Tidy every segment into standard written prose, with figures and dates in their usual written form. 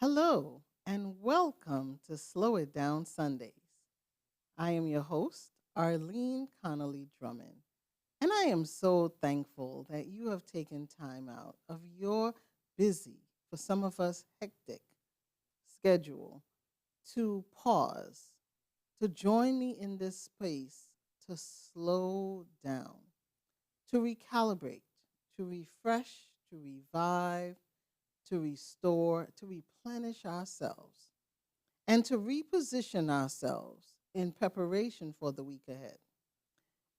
Hello, and welcome to Slow It Down Sundays. I am your host, Arlene Connolly Drummond, and I am so thankful that you have taken time out of your busy, for some of us, hectic schedule to pause, to join me in this space to slow down, to recalibrate, to refresh, to revive, to restore, to replenish ourselves and to reposition ourselves in preparation for the week ahead.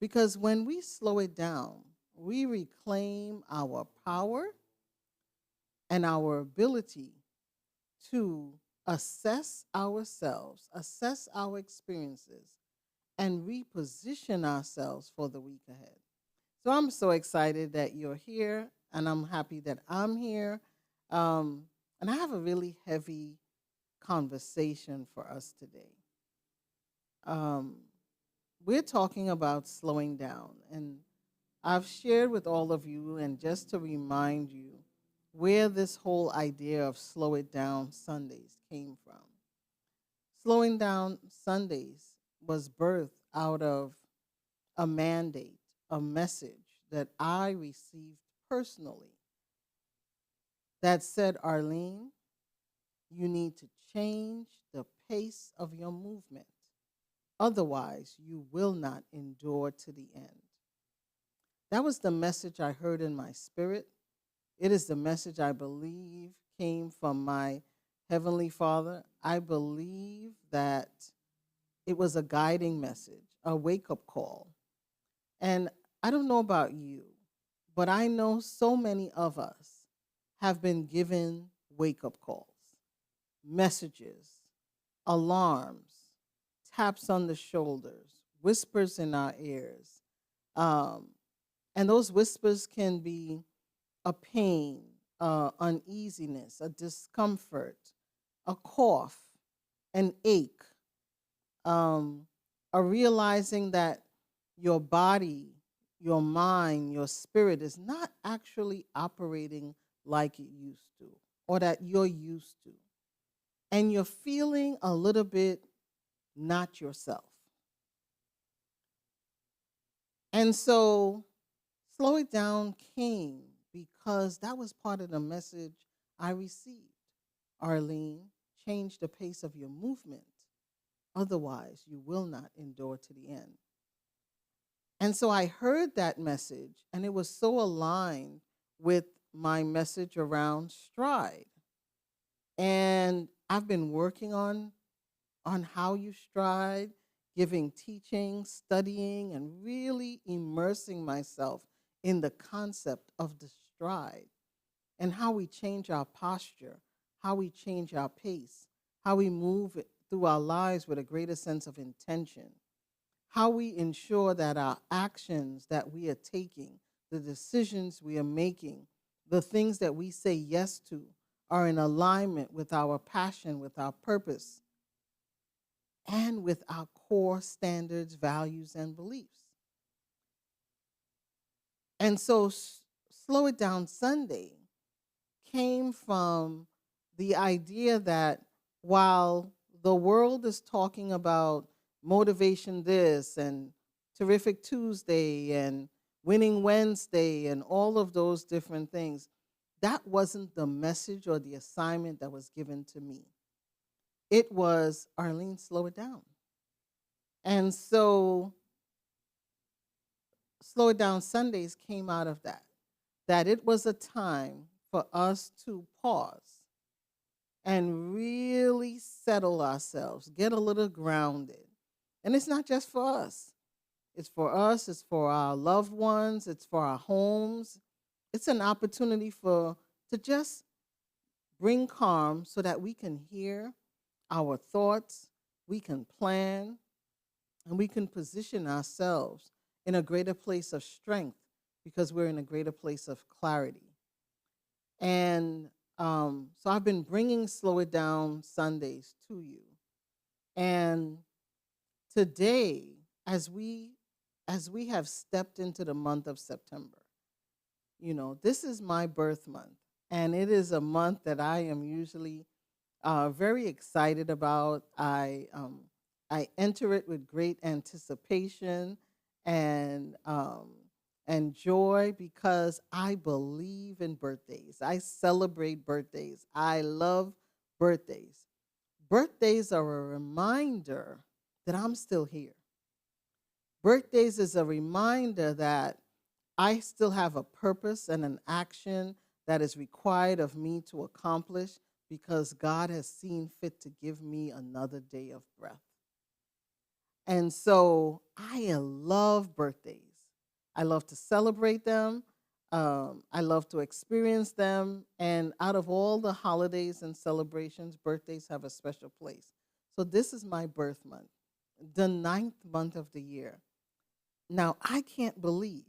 Because when we slow it down, we reclaim our power and our ability to assess ourselves, assess our experiences, and reposition ourselves for the week ahead. So I'm so excited that you're here, and I'm happy that I'm here. Um, and I have a really heavy conversation for us today. Um, we're talking about slowing down, and I've shared with all of you, and just to remind you where this whole idea of slow it down Sundays came from. Slowing down Sundays was birthed out of a mandate, a message that I received personally that said, Arlene, you need to change the pace of your movement. Otherwise, you will not endure to the end. That was the message I heard in my spirit. It is the message I believe came from my Heavenly Father. I believe that it was a guiding message, a wake up call. And I don't know about you, but I know so many of us have been given wake up calls, messages, alarms, taps on the shoulders, whispers in our ears. Um, and those whispers can be a pain, uneasiness, a discomfort, a cough, an ache, um, a realizing that your body, your mind, your spirit is not actually operating like it used to or that you're used to. And you're feeling a little bit not yourself. And so slow it down came because that was part of the message I received. Arlene, change the pace of your movement. Otherwise, you will not endure to the end. And so I heard that message, and it was so aligned with my message around stride. And I've been working on how you stride, giving teaching, studying, and really immersing myself in the concept of the stride and how we change our posture, how we change our pace, how we move through our lives with a greater sense of intention, how we ensure that our actions that we are taking, the decisions we are making, the things that we say yes to are in alignment with our passion, with our purpose, and with our core standards, values, and beliefs. And so, Slow It Down Sunday came from the idea that while the world is talking about motivation this and terrific Tuesday and winning Wednesday and all of those different things, that wasn't the message or the assignment that was given to me. It was, Arlene, slow it down. And so Slow It Down Sundays came out of that it was a time for us to pause and really settle ourselves, get a little grounded. And it's not just for us. It's for us, it's for our loved ones, it's for our homes. It's an opportunity for to just bring calm so that we can hear our thoughts, we can plan, and we can position ourselves in a greater place of strength because we're in a greater place of clarity. And so I've been bringing Slow It Down Sundays to you. And today, as we have stepped into the month of September, this is my birth month, and it is a month that I am usually very excited about. I enter it with great anticipation and joy because I believe in birthdays. I celebrate birthdays. I love birthdays. Birthdays are a reminder that I'm still here. Birthdays is a reminder that I still have a purpose and an action that is required of me to accomplish because God has seen fit to give me another day of breath. And so I love birthdays. I love to celebrate them. I love to experience them. And out of all the holidays and celebrations, birthdays have a special place. So this is my birth month, the 9th month of the year. Now, I can't believe,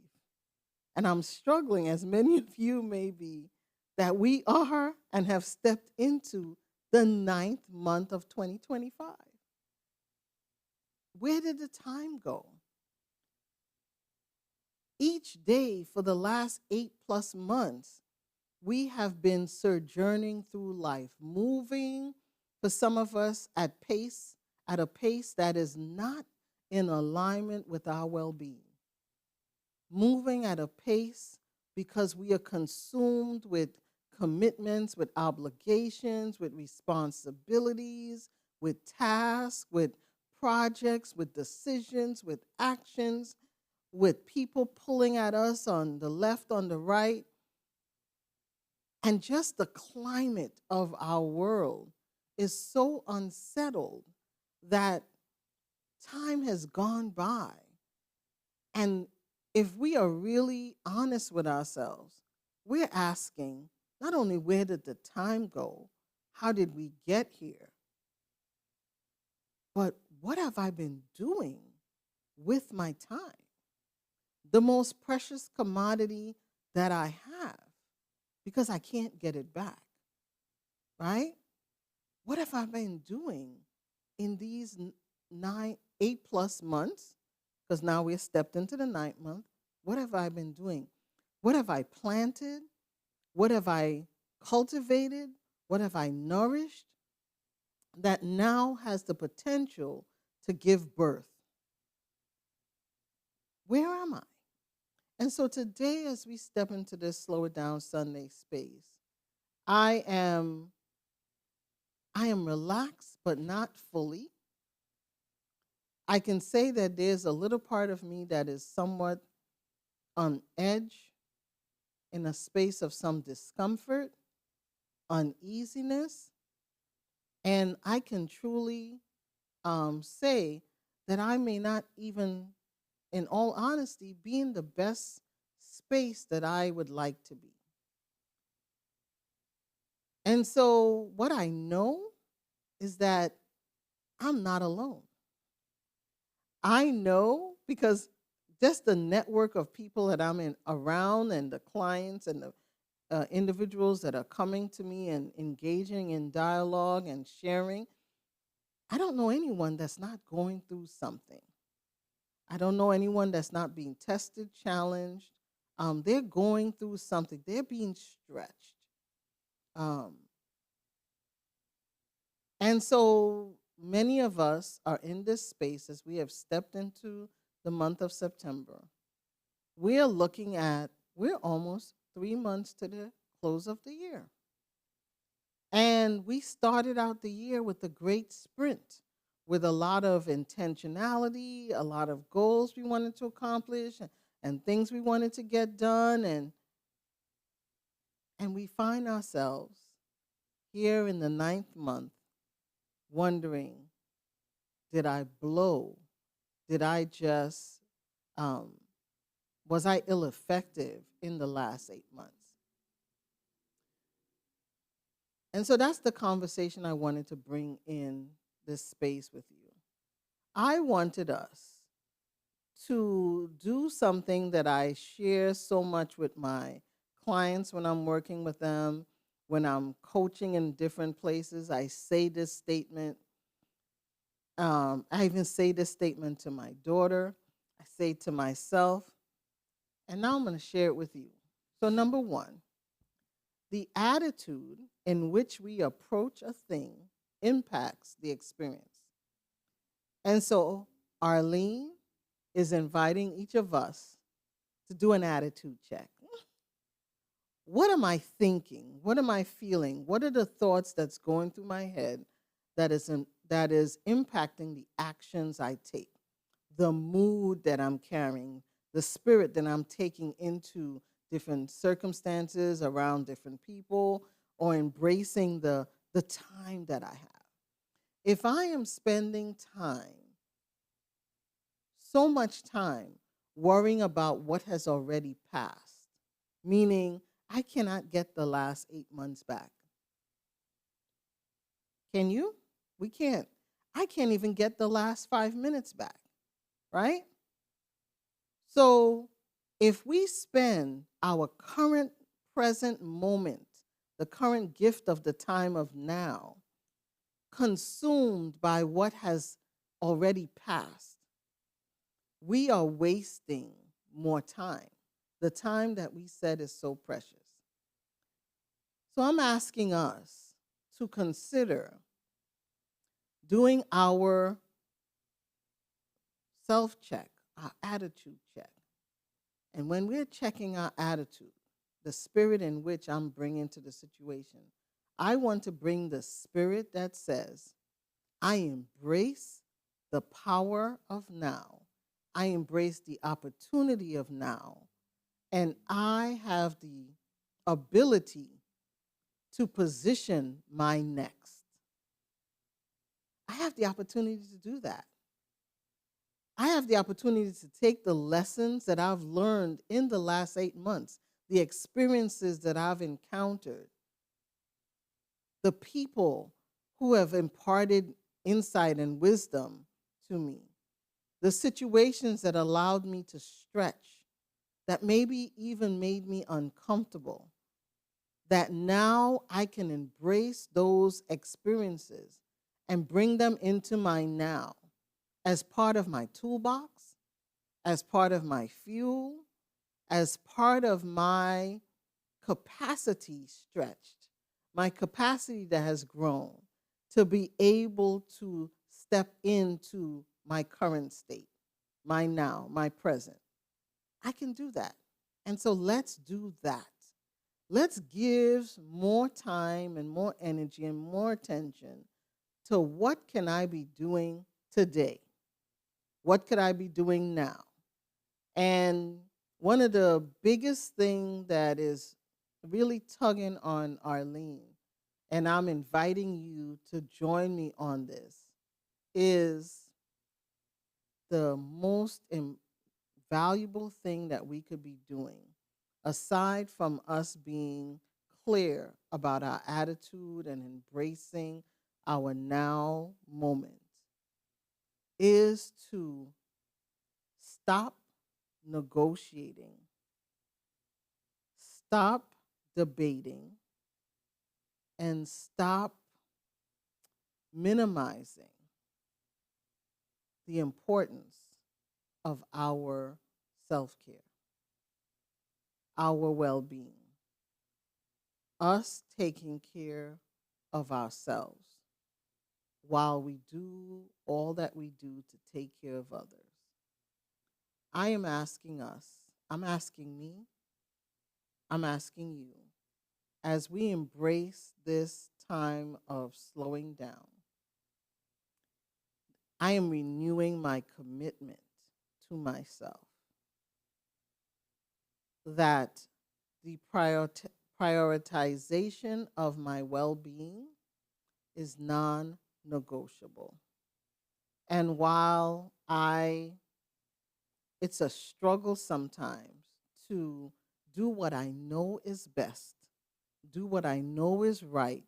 and I'm struggling, as many of you may be, that we are and have stepped into the 9th month of 2025. Where did the time go? Each day for the last 8+ months, we have been sojourning through life, moving for some of us at a pace that is not in alignment with our well-being. Moving at a pace because we are consumed with commitments, with obligations, with responsibilities, with tasks, with projects, with decisions, with actions, with people pulling at us on the left, on the right. And just the climate of our world is so unsettled that time has gone by. And if we are really honest with ourselves, we're asking not only where did the time go, how did we get here, but what have I been doing with my time? The most precious commodity that I have, because I can't get it back, right? What have I been doing in these 8+ months? Because now we're stepped into the 9th month. What have I been doing? What have I planted? What have I cultivated? What have I nourished that now has the potential to give birth? Where am I? And so today, as we step into this Slow It Down Sunday space, I am relaxed, but not fully. I can say that there's a little part of me that is somewhat on edge, in a space of some discomfort, uneasiness, and I can truly say that I may not even, in all honesty, be in the best space that I would like to be. And so what I know is that I'm not alone. I know because just the network of people that I'm in around, and the clients and the individuals that are coming to me and engaging in dialogue and sharing, I don't know anyone that's not going through something. I don't know anyone that's not being tested, challenged. They're going through something. They're being stretched. Um, and so many of us are in this space as we have stepped into the month of September. We're almost 3 months to the close of the year. And we started out the year with a great sprint, with a lot of intentionality, a lot of goals we wanted to accomplish, and things we wanted to get done. And we find ourselves here in the 9th month wondering, did I blow? Did I just, was I ill-effective in the last 8 months? And so that's the conversation I wanted to bring in this space with you. I wanted us to do something that I share so much with my clients when I'm working with them, when I'm coaching in different places. I say this statement. I even say this statement to my daughter. I say to myself. And now I'm going to share it with you. So number one, The attitude in which we approach a thing impacts the experience. And so Arlene is inviting each of us to do an attitude check. What am I thinking? What am I feeling? What are the thoughts that's going through my head that is impacting the actions I take, the mood that I'm carrying, the spirit that I'm taking into different circumstances around different people, or embracing the time that I have. If I am spending time, so much time, worrying about what has already passed, meaning I cannot get the last 8 months back. Can you? We can't. I can't even get the last 5 minutes back, right? So if we spend our current present moment, the current gift of the time of now, consumed by what has already passed, we are wasting more time, the time that we said is so precious. So I'm asking us to consider doing our self-check, our attitude check. And when we're checking our attitude, the spirit in which I'm bringing to the situation, I want to bring the spirit that says, I embrace the power of now. I embrace the opportunity of now. And I have the ability to position my next. I have the opportunity to do that. I have the opportunity to take the lessons that I've learned in the last 8 months, the experiences that I've encountered, the people who have imparted insight and wisdom to me, the situations that allowed me to stretch, that maybe even made me uncomfortable, that now I can embrace those experiences and bring them into my now as part of my toolbox, as part of my fuel, as part of my capacity stretched, my capacity that has grown to be able to step into my current state, my now, my present. I can do that. And so let's do that. Let's give more time and more energy and more attention to what can I be doing today? What could I be doing now? And one of the biggest thing that is really tugging on Arlene, and I'm inviting you to join me on this, is the most valuable thing that we could be doing, aside from us being clear about our attitude and embracing our now moment, is to stop negotiating, stop debating, and stop minimizing the importance of our self-care, our well-being, us taking care of ourselves while we do all that we do to take care of others. I am asking us, I'm asking me, I'm asking you, as we embrace this time of slowing down, I am renewing my commitment to myself that the prioritization of my well-being is non-negotiable. And while it's a struggle sometimes to do what I know is best, do what I know is right,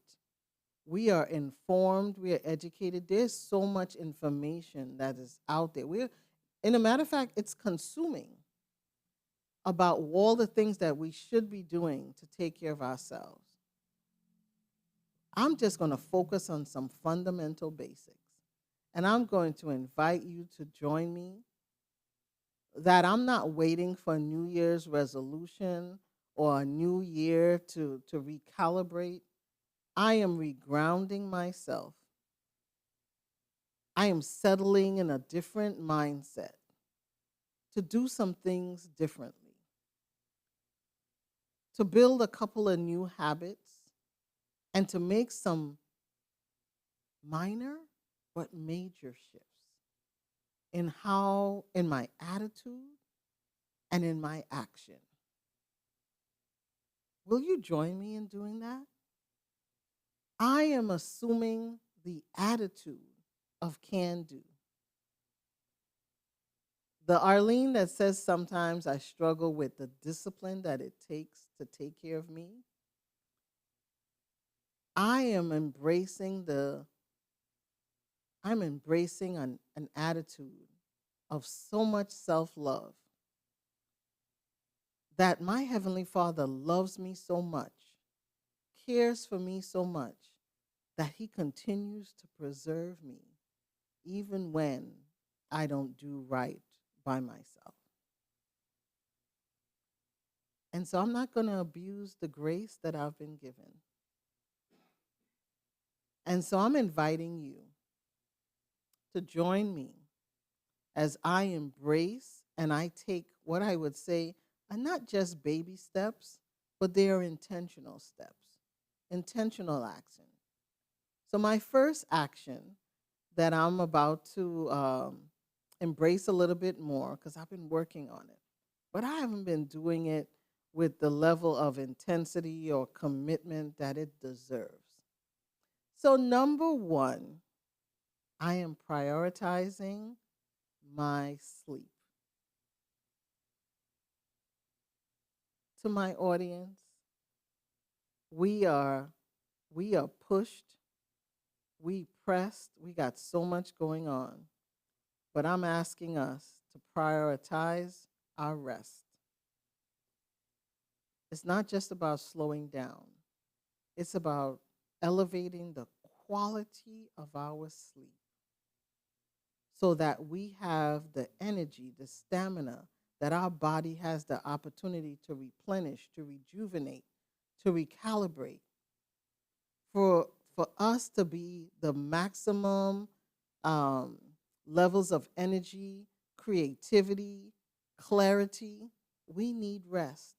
we are informed, we are educated. There's so much information that is out there. In a matter of fact, it's consuming about all the things that we should be doing to take care of ourselves. I'm just going to focus on some fundamental basics. And I'm going to invite you to join me, that I'm not waiting for a New Year's resolution or a new year to recalibrate, I am regrounding myself. I am settling in a different mindset to do some things differently, to build a couple of new habits, and to make some minor but major shifts in my attitude and in my action. Will you join me in doing that? I am assuming the attitude of can do. The Arlene that says sometimes I struggle with the discipline that it takes to take care of me. I am embracing an attitude of so much self-love that my Heavenly Father loves me so much, cares for me so much, that He continues to preserve me even when I don't do right by myself. And so I'm not going to abuse the grace that I've been given. And so I'm inviting you to join me as I embrace and I take what I would say are not just baby steps, but they are intentional steps, intentional action. So, my first action that I'm about to embrace a little bit more, because I've been working on it, but I haven't been doing it with the level of intensity or commitment that it deserves. So, number one, I am prioritizing my sleep. To my audience, we are we are pushed, we pressed, we got so much going on. But I'm asking us to prioritize our rest. It's not just about slowing down. It's about elevating the quality of our sleep so that we have the energy, the stamina, that our body has the opportunity to replenish, to rejuvenate, to recalibrate, for for us to be the maximum um, levels of energy, creativity, clarity. We need rest.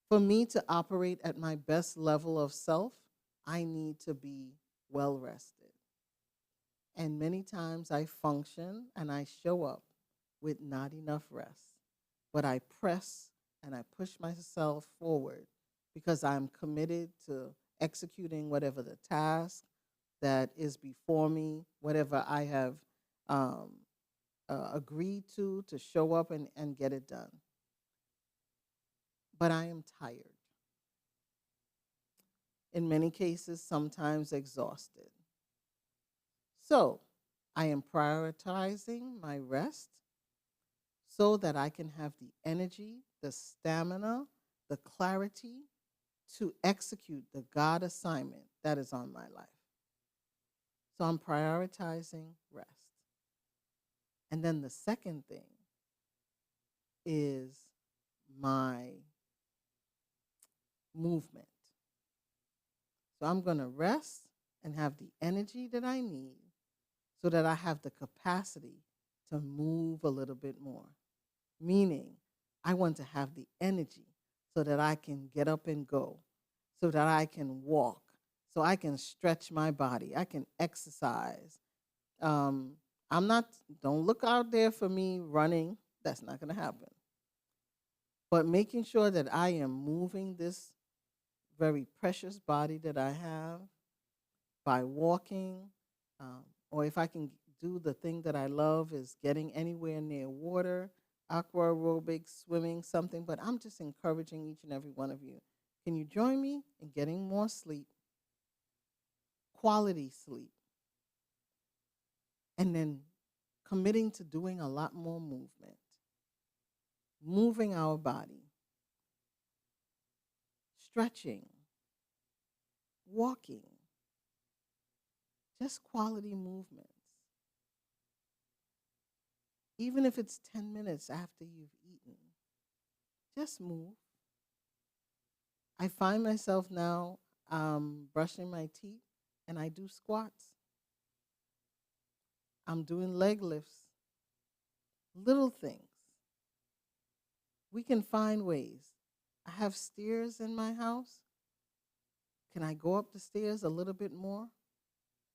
For me to operate at my best level of self, I need to be well rested. And many times I function and I show up with not enough rest. But I press and I push myself forward because I'm committed to executing whatever the task that is before me, whatever I have um, agreed to show up and get it done. But I am tired. In many cases, sometimes exhausted. So I am prioritizing my rest so that I can have the energy, the stamina, the clarity to execute the God assignment that is on my life. So I'm prioritizing rest. And then the second thing is my movement. So I'm going to rest and have the energy that I need so that I have the capacity to move a little bit more. Meaning, I want to have the energy so that I can get up and go, so that I can walk, so I can stretch my body, I can exercise. Um, I'm not, don't look out there for me running. That's not going to happen. But making sure that I am moving this very precious body that I have by walking, or if I can do the thing that I love is getting anywhere near water, aqua aerobics, swimming, something. But I'm just encouraging each and every one of you. Can you join me in getting more sleep, quality sleep, and then committing to doing a lot more movement, moving our body, stretching, walking, just quality movements. Even if it's 10 minutes after you've eaten, Just move. I find myself now brushing my teeth and I do squats. I'm doing leg lifts, little things. We can find ways. I have stairs in my house. Can I go up the stairs a little bit more?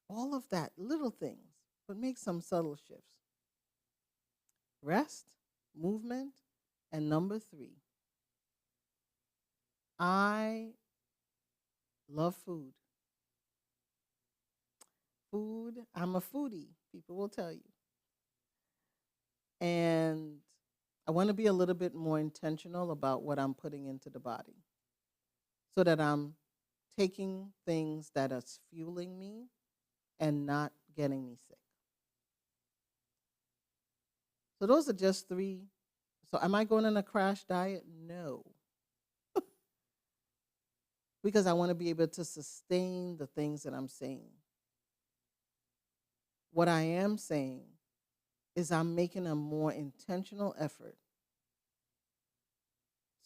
All of that, little things, but make some subtle shifts. Rest, movement, and number three, I love food. Food, I'm a foodie, people will tell you. And I want to be a little bit more intentional about what I'm putting into the body so that I'm taking things that are fueling me and not getting me sick. So those are just three. So am I going on a crash diet? No. Because I want to be able to sustain the things that I'm saying. What I am saying is I'm making a more intentional effort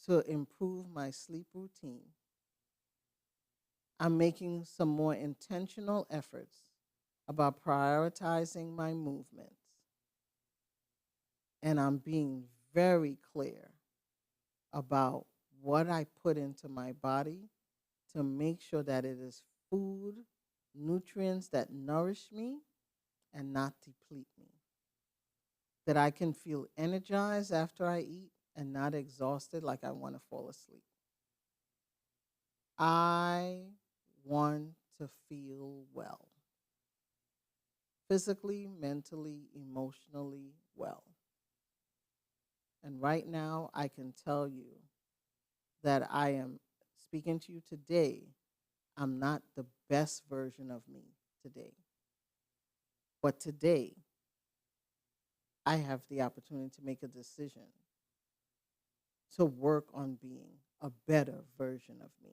to improve my sleep routine. I'm making some more intentional efforts about prioritizing my movements. And I'm being very clear about what I put into my body to make sure that it is food, nutrients that nourish me and not deplete me. That I can feel energized after I eat and not exhausted like I want to fall asleep. I want to feel well. Physically, mentally, emotionally well. And right now, I can tell you that I am speaking to you today. I'm not the best version of me today. But today, I have the opportunity to make a decision to work on being a better version of me.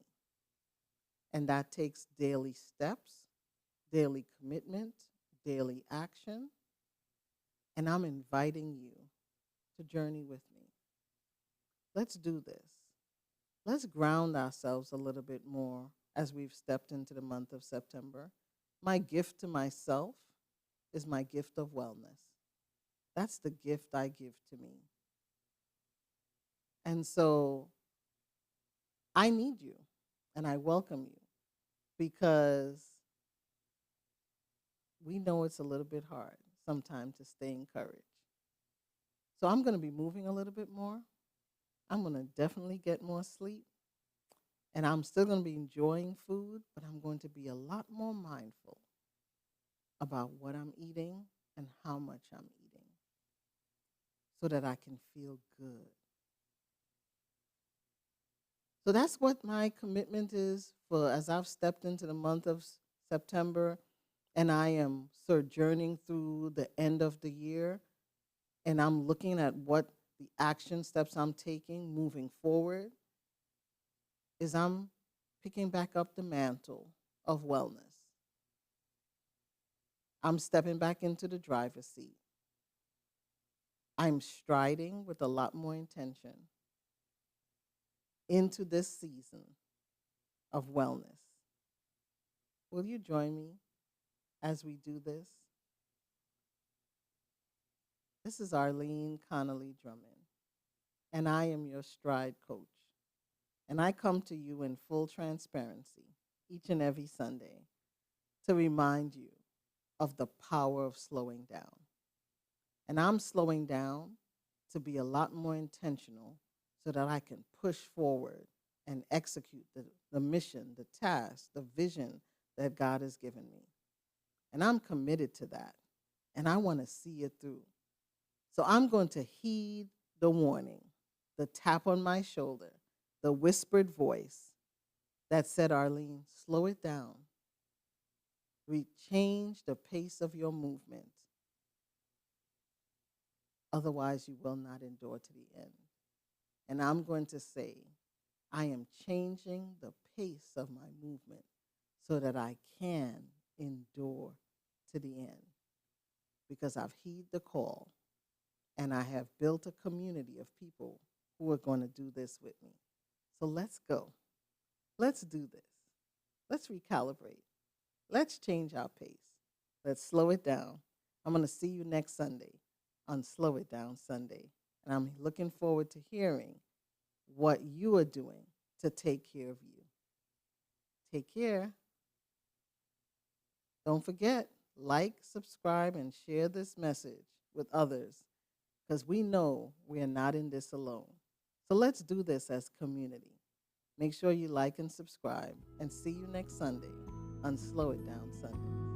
And that takes daily steps, daily commitment, daily action. And I'm inviting you to journey with me. Let's do this. Let's ground ourselves a little bit more as we've stepped into the month of September. My gift to myself is my gift of wellness. That's the gift I give to me. And so I need you and I welcome you because we know it's a little bit hard sometimes to stay encouraged. So I'm going to be moving a little bit more. I'm going to definitely get more sleep. And I'm still going to be enjoying food, but I'm going to be a lot more mindful about what I'm eating and how much I'm eating so that I can feel good. So that's what my commitment is for as I've stepped into the month of September and I am sojourning through the end of the year and I'm looking at what the action steps I'm taking moving forward is I'm picking back up the mantle of wellness. I'm stepping back into the driver's seat. I'm striding with a lot more intention into this season of wellness. Will you join me as we do this? This is Arlene Connolly Drummond, and I am your stride coach. And I come to you in full transparency each and every Sunday to remind you of the power of slowing down. And I'm slowing down to be a lot more intentional so that I can push forward and execute the mission, the task, the vision that God has given me. And I'm committed to that. And I want to see it through. So I'm going to heed the warning, the tap on my shoulder, the whispered voice that said, Arlene, slow it down. Change the pace of your movement. Otherwise, you will not endure to the end. And I'm going to say, I am changing the pace of my movement so that I can endure to the end. Because I've heeded the call and I have built a community of people who are going to do this with me. So let's go. Let's do this. Let's recalibrate. Let's change our pace. Let's slow it down. I'm going to see you next Sunday on Slow It Down Sunday. And I'm looking forward to hearing what you are doing to take care of you. Take care. Don't forget, like, subscribe, and share this message with others because we know we are not in this alone. So let's do this as community. Make sure you like and subscribe, and see you next Sunday on Slow It Down Sunday.